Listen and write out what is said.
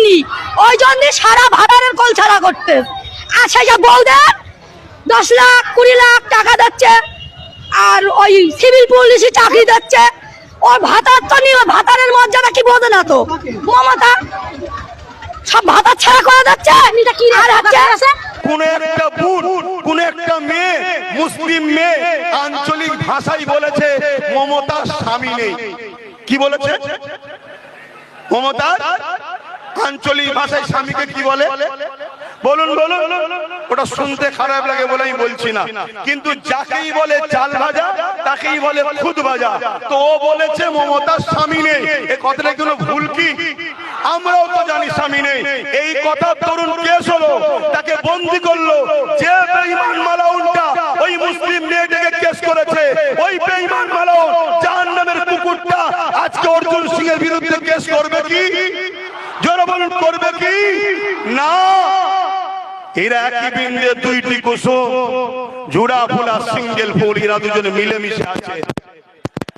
পাইনি, ওই জন্য সারা ভাড়ারের কল ছাড়া করতে। আর সেই যে বউদের 10 লাখ 20 লাখ টাকা দিচ্ছে, আর ওই সিভিল পুলিশে চাকরি দিচ্ছে, ওর ভাতার তো নিয়ে ভাতারের মর্যাদা কি বোঝে না তো মমতা, সব ভাতা ছাড়া করে যাচ্ছে। আর হচ্ছে কোন একটা বোন, কোন একটা মেয়ে, মুসলিম মেয়ে আঞ্চলিক ভাষায় বলেছে মমতার স্বামী নেই। কি বলেছে? মমতার আঞ্চলিক ভাষায় স্বামীকে কি বলে বলুন বলুন। ওটা শুনতে খারাপ লাগে বলে আমি বলছি না, কিন্তু যাকেই বলে চাল ভাজা তাকেই বলে খুদ ভাজা। তো ও বলেছে মমতার স্বামী নেই, এ কথাটা কোনো ভুল কি? আমরাও তো জানি স্বামী নেই। এই কথা তরুণ কেস হলো, তাকে বন্দি করলো। যে বেঈমান মালাউনটা ওই মুসলিম মেয়েটাকে কেস করেছে, ওই বেঈমান মালাউন জাহান্নামের কুকুরটা আজকে অর্জুন সিং এর বিরুদ্ধে কেস করবে কি? জোরে বলুন, করবে কি? না। এরা একই বৃন্দের দুইটি কুসুম, জোড়া ফুলা সিঙ্গেল ফুল, এরা দুজনে মিলেমিশে আছে।